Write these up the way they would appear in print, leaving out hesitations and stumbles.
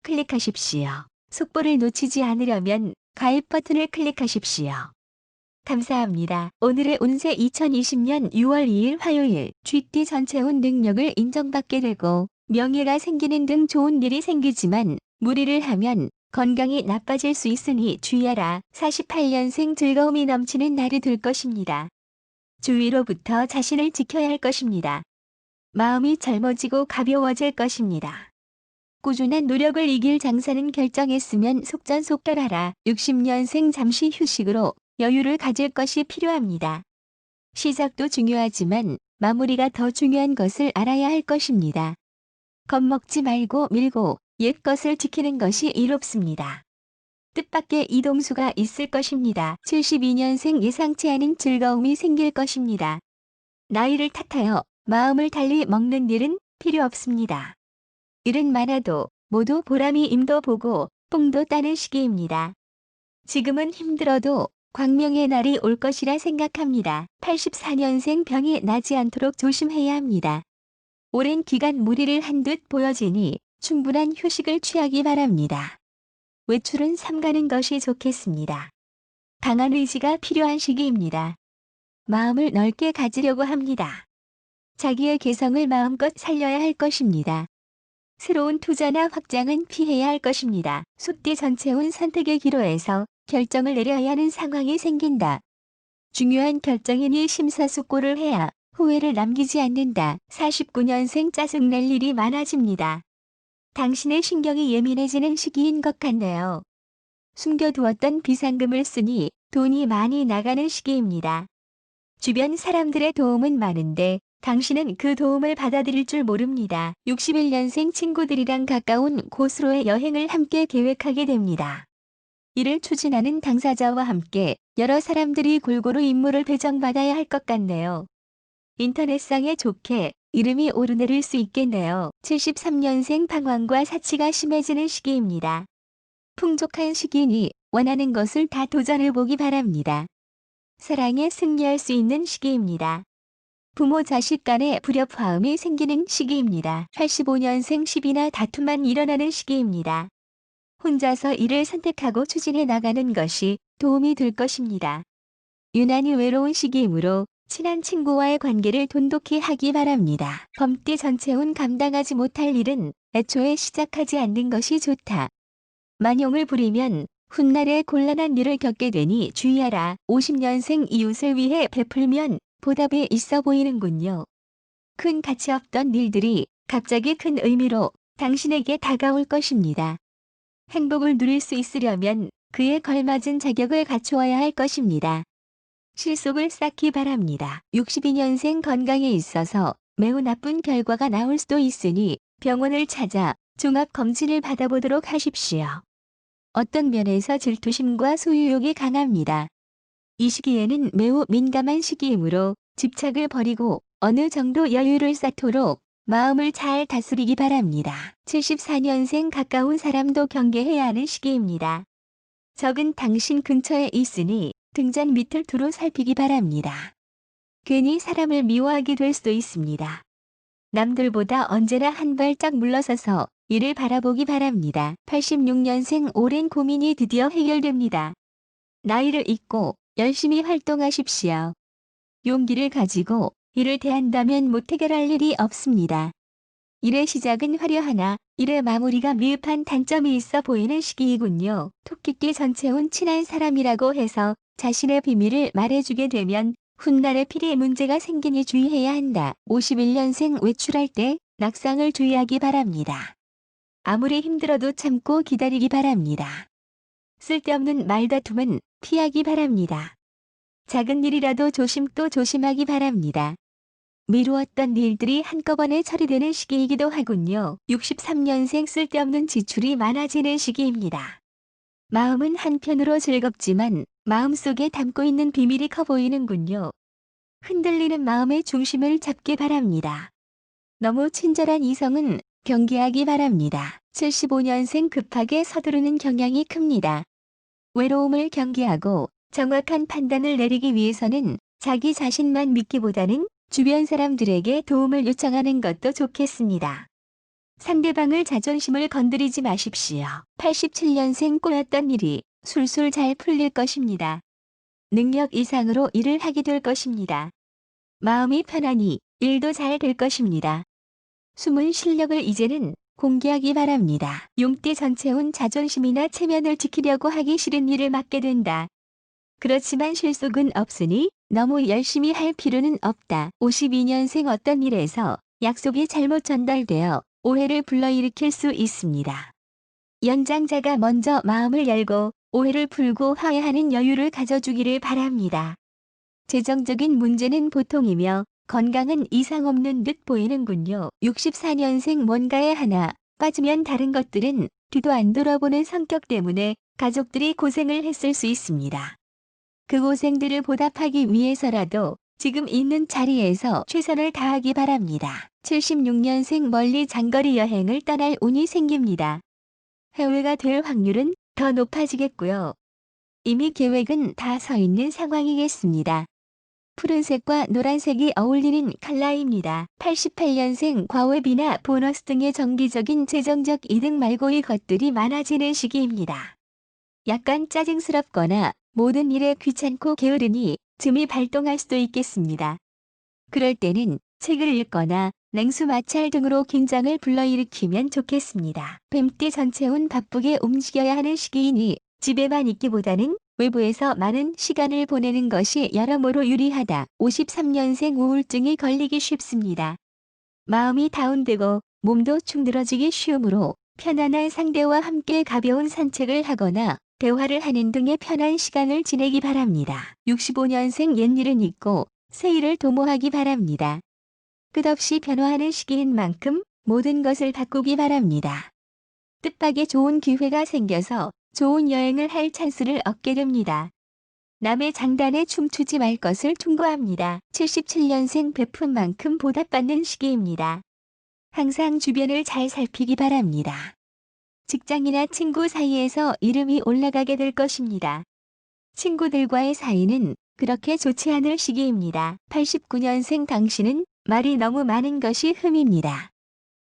클릭하십시오. 속보를 놓치지 않으려면 가입 버튼을 클릭하십시오. 감사합니다. 오늘의 운세 2020년 6월 2일 화요일 쥐띠 전체운 능력을 인정받게 되고 명예가 생기는 등 좋은 일이 생기지만 무리를 하면 건강이 나빠질 수 있으니 주의하라. 48년생 즐거움이 넘치는 날이 될 것입니다. 주위로부터 자신을 지켜야 할 것입니다. 마음이 젊어지고 가벼워질 것입니다. 꾸준한 노력을 이길 장사는 결정했으면 속전속결하라. 60년생 잠시 휴식으로 여유를 가질 것이 필요합니다. 시작도 중요하지만 마무리가 더 중요한 것을 알아야 할 것입니다. 겁먹지 말고 밀고 옛 것을 지키는 것이 이롭습니다. 뜻밖의 이동수가 있을 것입니다. 72년생 예상치 않은 즐거움이 생길 것입니다. 나이를 탓하여 마음을 달리 먹는 일은 필요 없습니다. 일은 많아도 모두 보람이 임도 보고 뽕도 따는 시기입니다. 지금은 힘들어도 광명의 날이 올 것이라 생각합니다. 84년생 병이 나지 않도록 조심해야 합니다. 오랜 기간 무리를 한 듯 보여지니 충분한 휴식을 취하기 바랍니다. 외출은 삼가는 것이 좋겠습니다. 강한 의지가 필요한 시기입니다. 마음을 넓게 가지려고 합니다. 자기의 개성을 마음껏 살려야 할 것입니다. 새로운 투자나 확장은 피해야 할 것입니다. 숫띠 전체운 선택의 기로에서 결정을 내려야 하는 상황이 생긴다. 중요한 결정이니 심사숙고를 해야 후회를 남기지 않는다. 49년생 짜증낼 일이 많아집니다. 당신의 신경이 예민해지는 시기인 것 같네요. 숨겨두었던 비상금을 쓰니 돈이 많이 나가는 시기입니다. 주변 사람들의 도움은 많은데 당신은 그 도움을 받아들일 줄 모릅니다. 61년생 친구들이랑 가까운 곳으로의 여행을 함께 계획하게 됩니다. 이를 추진하는 당사자와 함께 여러 사람들이 골고루 임무를 배정받아야 할 것 같네요. 인터넷상에 좋게 이름이 오르내릴 수 있겠네요. 73년생 방황과 사치가 심해지는 시기입니다. 풍족한 시기니 원하는 것을 다 도전해보기 바랍니다. 사랑에 승리할 수 있는 시기입니다. 부모 자식 간의 불협화음이 생기는 시기입니다. 85년생 시비나 다툼만 일어나는 시기입니다. 혼자서 일을 선택하고 추진해 나가는 것이 도움이 될 것입니다. 유난히 외로운 시기이므로 친한 친구와의 관계를 돈독히 하기 바랍니다. 범띠 전체운 감당하지 못할 일은 애초에 시작하지 않는 것이 좋다. 만용을 부리면 훗날에 곤란한 일을 겪게 되니 주의하라. 50년생 이웃을 위해 베풀면 보답이 있어 보이는군요. 큰 가치 없던 일들이 갑자기 큰 의미로 당신에게 다가올 것입니다. 행복을 누릴 수 있으려면 그에 걸맞은 자격을 갖추어야 할 것입니다. 실속을 쌓기 바랍니다. 62년생 건강에 있어서 매우 나쁜 결과가 나올 수도 있으니 병원을 찾아 종합검진을 받아보도록 하십시오. 어떤 면에서 질투심과 소유욕이 강합니다. 이 시기에는 매우 민감한 시기이므로 집착을 버리고 어느 정도 여유를 쌓도록 마음을 잘 다스리기 바랍니다. 74년생 가까운 사람도 경계해야 하는 시기입니다. 적은 당신 근처에 있으니 등잔 밑을 두루 살피기 바랍니다. 괜히 사람을 미워하게 될 수도 있습니다. 남들보다 언제나 한 발짝 물러서서 이를 바라보기 바랍니다. 86년생 오랜 고민이 드디어 해결됩니다. 나이를 잊고 열심히 활동하십시오. 용기를 가지고 일을 대한다면 못 해결할 일이 없습니다. 일의 시작은 화려하나 일의 마무리가 미흡한 단점이 있어 보이는 시기이군요. 토끼띠 전체운 친한 사람이라고 해서 자신의 비밀을 말해주게 되면 훗날에 필히 문제가 생기니 주의해야 한다. 51년생 외출할 때 낙상을 주의하기 바랍니다. 아무리 힘들어도 참고 기다리기 바랍니다. 쓸데없는 말다툼은 피하기 바랍니다. 작은 일이라도 조심 또 조심하기 바랍니다. 미루었던 일들이 한꺼번에 처리되는 시기이기도 하군요. 63년생 쓸데없는 지출이 많아지는 시기입니다. 마음은 한편으로 즐겁지만 마음속에 담고 있는 비밀이 커 보이는군요. 흔들리는 마음의 중심을 잡기 바랍니다. 너무 친절한 이성은 경계하기 바랍니다. 75년생 급하게 서두르는 경향이 큽니다. 외로움을 경계하고 정확한 판단을 내리기 위해서는 자기 자신만 믿기보다는 주변 사람들에게 도움을 요청하는 것도 좋겠습니다. 상대방을 자존심을 건드리지 마십시오. 87년생 꼬였던 일이 술술 잘 풀릴 것입니다. 능력 이상으로 일을 하게 될 것입니다. 마음이 편하니 일도 잘 될 것입니다. 숨은 실력을 이제는 공개하기 바랍니다. 용띠 전체운 자존심이나 체면을 지키려고 하기 싫은 일을 맡게 된다. 그렇지만 실속은 없으니 너무 열심히 할 필요는 없다. 52년생 어떤 일에서 약속이 잘못 전달되어 오해를 불러일으킬 수 있습니다. 연장자가 먼저 마음을 열고 오해를 풀고 화해하는 여유를 가져주기를 바랍니다. 재정적인 문제는 보통이며 건강은 이상 없는 듯 보이는군요. 64년생 뭔가에 하나 빠지면 다른 것들은 뒤도 안 돌아보는 성격 때문에 가족들이 고생을 했을 수 있습니다. 그 고생들을 보답하기 위해서라도 지금 있는 자리에서 최선을 다하기 바랍니다. 76년생 멀리 장거리 여행을 떠날 운이 생깁니다. 해외가 될 확률은 더 높아지겠고요. 이미 계획은 다 서 있는 상황이겠습니다. 푸른색과 노란색이 어울리는 컬러입니다. 88년생 과외비나 보너스 등의 정기적인 재정적 이득 말고의 것들이 많아지는 시기입니다. 약간 짜증스럽거나 모든 일에 귀찮고 게으르니 즘이 발동할 수도 있겠습니다. 그럴 때는 책을 읽거나 냉수 마찰 등으로 긴장을 불러일으키면 좋겠습니다. 뱀띠 전체운 바쁘게 움직여야 하는 시기이니 집에만 있기보다는 외부에서 많은 시간을 보내는 것이 여러모로 유리하다. 53년생 우울증이 걸리기 쉽습니다. 마음이 다운되고 몸도 충들어지기 쉬우므로 편안한 상대와 함께 가벼운 산책을 하거나 대화를 하는 등의 편한 시간을 지내기 바랍니다. 65년생 옛일은 잊고 새일을 도모하기 바랍니다. 끝없이 변화하는 시기인 만큼 모든 것을 바꾸기 바랍니다. 뜻밖의 좋은 기회가 생겨서 좋은 여행을 할 찬스를 얻게 됩니다. 남의 장단에 춤추지 말 것을 충고합니다. 77년생 베푼만큼 보답받는 시기입니다. 항상 주변을 잘 살피기 바랍니다. 직장이나 친구 사이에서 이름이 올라가게 될 것입니다. 친구들과의 사이는 그렇게 좋지 않을 시기입니다. 89년생 당신은 말이 너무 많은 것이 흠입니다.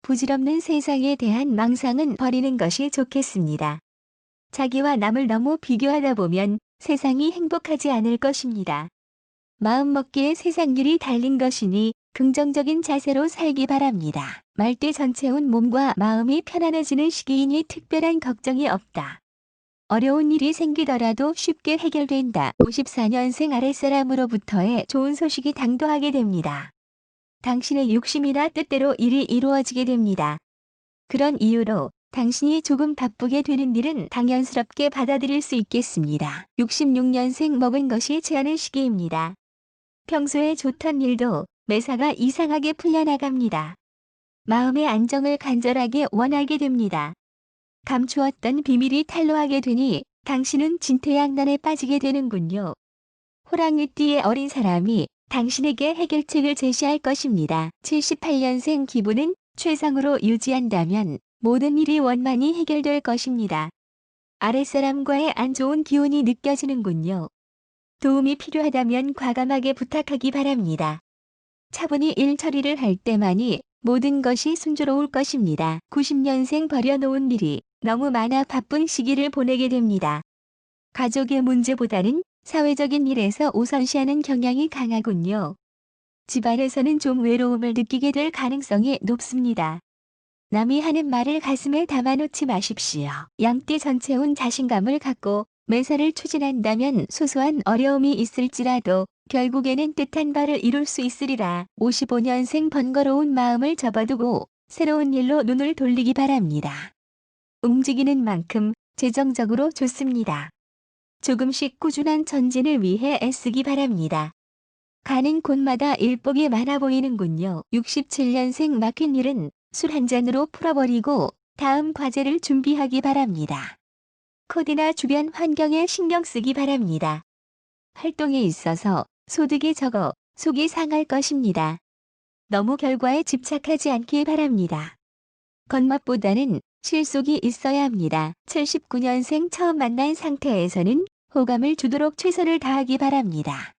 부질없는 세상에 대한 망상은 버리는 것이 좋겠습니다. 자기와 남을 너무 비교하다 보면 세상이 행복하지 않을 것입니다. 마음먹기에 세상일이 달린 것이니 긍정적인 자세로 살기 바랍니다. 말띠 전체운 몸과 마음이 편안해지는 시기이니 특별한 걱정이 없다. 어려운 일이 생기더라도 쉽게 해결된다. 54년생 아랫사람으로부터의 좋은 소식이 당도하게 됩니다. 당신의 욕심이나 뜻대로 일이 이루어지게 됩니다. 그런 이유로 당신이 조금 바쁘게 되는 일은 당연스럽게 받아들일 수 있겠습니다. 66년생 먹은 것이 제하는 시기입니다. 평소에 좋던 일도 매사가 이상하게 풀려나갑니다. 마음의 안정을 간절하게 원하게 됩니다. 감추었던 비밀이 탄로하게 되니 당신은 진퇴양난에 빠지게 되는군요. 호랑이띠의 어린 사람이 당신에게 해결책을 제시할 것입니다. 78년생 기분은 최상으로 유지한다면 모든 일이 원만히 해결될 것입니다. 아랫사람과의 안 좋은 기운이 느껴지는군요. 도움이 필요하다면 과감하게 부탁하기 바랍니다. 차분히 일 처리를 할 때만이 모든 것이 순조로울 것입니다. 90년생 버려놓은 일이 너무 많아 바쁜 시기를 보내게 됩니다. 가족의 문제보다는 사회적인 일에서 우선시하는 경향이 강하군요. 집안에서는 좀 외로움을 느끼게 될 가능성이 높습니다. 남이 하는 말을 가슴에 담아놓지 마십시오. 양띠 전체운 자신감을 갖고 매사를 추진한다면 소소한 어려움이 있을지라도 결국에는 뜻한 바를 이룰 수 있으리라. 55년생 번거로운 마음을 접어두고 새로운 일로 눈을 돌리기 바랍니다. 움직이는 만큼 재정적으로 좋습니다. 조금씩 꾸준한 전진을 위해 애쓰기 바랍니다. 가는 곳마다 일복이 많아 보이는군요. 67년생 막힌 일은 술 한 잔으로 풀어버리고 다음 과제를 준비하기 바랍니다. 코디나 주변 환경에 신경 쓰기 바랍니다. 활동에 있어서 소득이 적어 속이 상할 것입니다. 너무 결과에 집착하지 않길 바랍니다. 겉맛보다는 실속이 있어야 합니다. 79년생 처음 만난 상태에서는 호감을 주도록 최선을 다하기 바랍니다.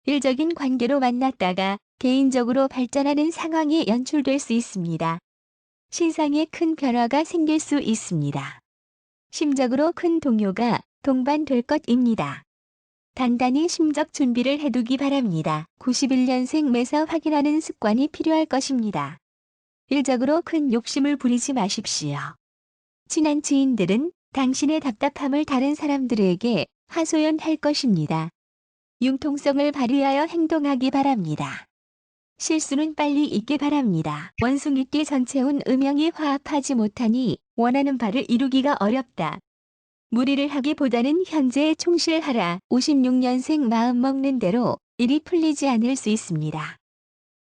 일적인 관계로 만났다가 개인적으로 발전하는 상황이 연출될 수 있습니다. 신상에 큰 변화가 생길 수 있습니다. 심적으로 큰 동요가 동반될 것입니다. 단단히 심적 준비를 해두기 바랍니다. 91년생 매사 확인하는 습관이 필요할 것입니다. 일적으로 큰 욕심을 부리지 마십시오. 친한 지인들은 당신의 답답함을 다른 사람들에게 하소연할 것입니다. 융통성을 발휘하여 행동하기 바랍니다. 실수는 빨리 잊기 바랍니다. 원숭이띠 전체운 음양이 화합하지 못하니 원하는 바를 이루기가 어렵다. 무리를 하기보다는 현재에 충실하라. 56년생 마음먹는 대로 일이 풀리지 않을 수 있습니다.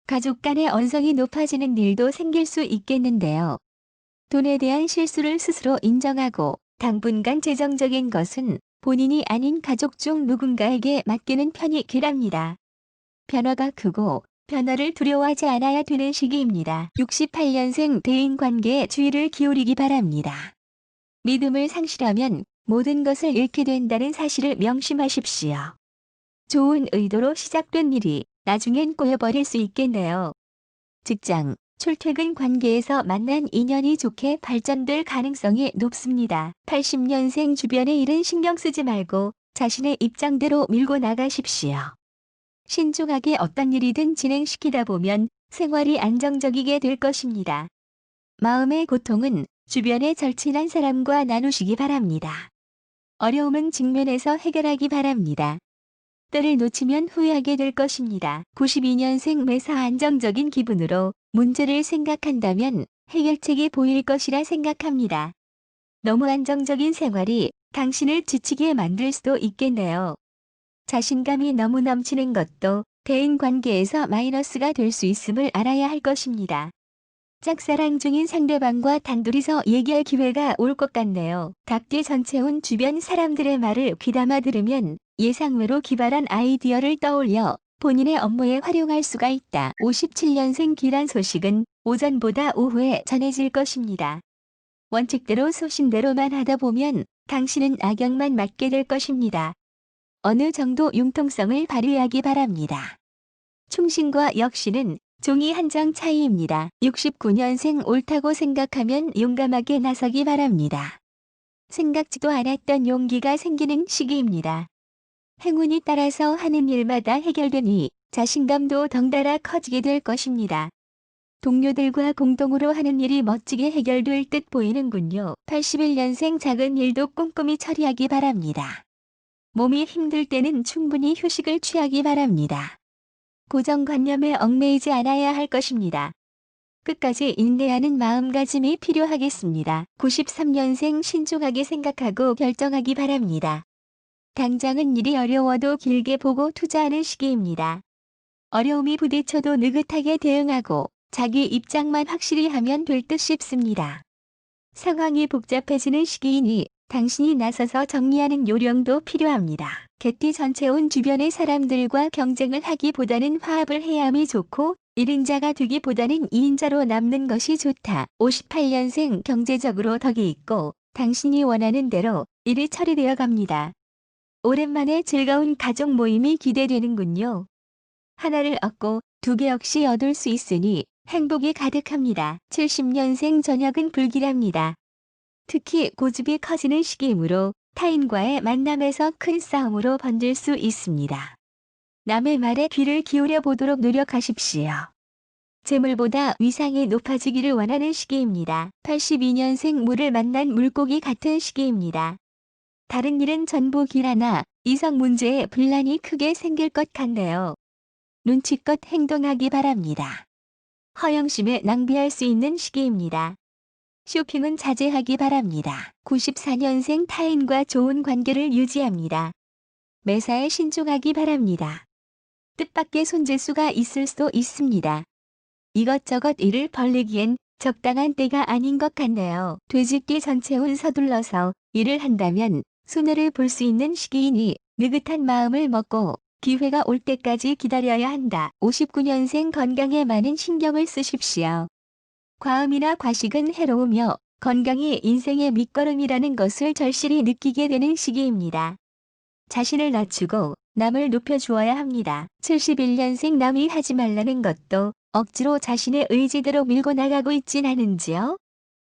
가족 간의 언성이 높아지는 일도 생길 수 있겠는데요. 돈에 대한 실수를 스스로 인정하고 당분간 재정적인 것은 본인이 아닌 가족 중 누군가에게 맡기는 편이 길합니다. 변화가 크고 변화를 두려워하지 않아야 되는 시기입니다. 68년생 대인관계에 주의를 기울이기 바랍니다. 믿음을 상실하면 모든 것을 잃게 된다는 사실을 명심하십시오. 좋은 의도로 시작된 일이 나중엔 꼬여버릴 수 있겠네요. 직장, 출퇴근 관계에서 만난 인연이 좋게 발전될 가능성이 높습니다. 80년생 주변의 일은 신경 쓰지 말고 자신의 입장대로 밀고 나가십시오. 신중하게 어떤 일이든 진행시키다 보면 생활이 안정적이게 될 것입니다. 마음의 고통은 주변의 절친한 사람과 나누시기 바랍니다. 어려움은 직면해서 해결하기 바랍니다. 때를 놓치면 후회하게 될 것입니다. 92년생 매사 안정적인 기분으로 문제를 생각한다면 해결책이 보일 것이라 생각합니다. 너무 안정적인 생활이 당신을 지치게 만들 수도 있겠네요. 자신감이 너무 넘치는 것도 대인관계에서 마이너스가 될 수 있음을 알아야 할 것입니다. 짝사랑 중인 상대방과 단둘이서 얘기할 기회가 올 것 같네요. 닭띠 전체운 주변 사람들의 말을 귀담아 들으면 예상외로 기발한 아이디어를 떠올려 본인의 업무에 활용할 수가 있다. 57년생 기란 소식은 오전보다 오후에 전해질 것입니다. 원칙대로 소신대로만 하다 보면 당신은 악영만 맞게 될 것입니다. 어느 정도 융통성을 발휘하기 바랍니다. 충신과 역신은 종이 한 장 차이입니다. 69년생 옳다고 생각하면 용감하게 나서기 바랍니다. 생각지도 않았던 용기가 생기는 시기입니다. 행운이 따라서 하는 일마다 해결되니 자신감도 덩달아 커지게 될 것입니다. 동료들과 공동으로 하는 일이 멋지게 해결될 듯 보이는군요. 81년생 작은 일도 꼼꼼히 처리하기 바랍니다. 몸이 힘들 때는 충분히 휴식을 취하기 바랍니다. 고정관념에 얽매이지 않아야 할 것입니다. 끝까지 인내하는 마음가짐이 필요하겠습니다. 93년생 신중하게 생각하고 결정하기 바랍니다. 당장은 일이 어려워도 길게 보고 투자하는 시기입니다. 어려움이 부딪혀도 느긋하게 대응하고 자기 입장만 확실히 하면 될 듯 싶습니다. 상황이 복잡해지는 시기이니 당신이 나서서 정리하는 요령도 필요합니다. 개띠 전체온 주변의 사람들과 경쟁을 하기보다는 화합을 해야함이 좋고 1인자가 되기보다는 2인자로 남는 것이 좋다. 58년생 경제적으로 덕이 있고 당신이 원하는 대로 일이 처리되어 갑니다. 오랜만에 즐거운 가족 모임이 기대되는군요. 하나를 얻고 두 개 역시 얻을 수 있으니 행복이 가득합니다. 70년생 저녁은 불길합니다. 특히 고집이 커지는 시기이므로 타인과의 만남에서 큰 싸움으로 번질 수 있습니다. 남의 말에 귀를 기울여 보도록 노력하십시오. 재물보다 위상이 높아지기를 원하는 시기입니다. 82년생 물을 만난 물고기 같은 시기입니다. 다른 일은 전부 길하나 이성 문제에 분란이 크게 생길 것 같네요. 눈치껏 행동하기 바랍니다. 허영심에 낭비할 수 있는 시기입니다. 쇼핑은 자제하기 바랍니다. 94년생 타인과 좋은 관계를 유지합니다. 매사에 신중하기 바랍니다. 뜻밖의 손재수가 있을 수도 있습니다. 이것저것 일을 벌리기엔 적당한 때가 아닌 것 같네요. 돼지띠 전체운 서둘러서 일을 한다면 손해를 볼 수 있는 시기이니 느긋한 마음을 먹고 기회가 올 때까지 기다려야 한다. 59년생 건강에 많은 신경을 쓰십시오. 과음이나 과식은 해로우며 건강이 인생의 밑거름이라는 것을 절실히 느끼게 되는 시기입니다. 자신을 낮추고 남을 높여주어야 합니다. 71년생 남이 하지 말라는 것도 억지로 자신의 의지대로 밀고 나가고 있진 않은지요?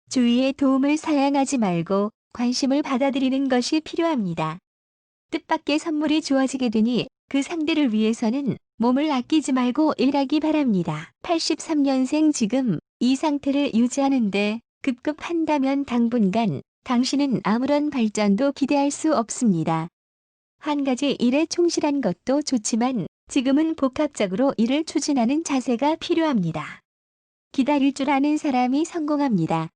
주위의 도움을 사양하지 말고 관심을 받아들이는 것이 필요합니다. 뜻밖의 선물이 주어지게 되니 그 상대를 위해서는 몸을 아끼지 말고 일하기 바랍니다. 83년생 지금 이 상태를 유지하는데 급급한다면 당분간 당신은 아무런 발전도 기대할 수 없습니다. 한 가지 일에 충실한 것도 좋지만 지금은 복합적으로 일을 추진하는 자세가 필요합니다. 기다릴 줄 아는 사람이 성공합니다.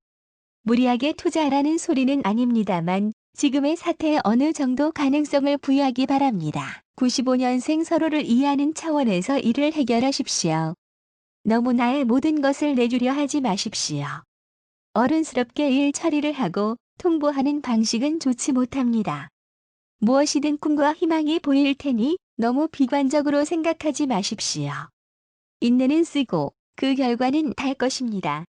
무리하게 투자하라는 소리는 아닙니다만 지금의 사태에 어느 정도 가능성을 부여하기 바랍니다. 95년생 서로를 이해하는 차원에서 일을 해결하십시오. 너무 나의 모든 것을 내주려 하지 마십시오. 어른스럽게 일 처리를 하고 통보하는 방식은 좋지 못합니다. 무엇이든 꿈과 희망이 보일 테니 너무 비관적으로 생각하지 마십시오. 인내는 쓰고 그 결과는 달 것입니다.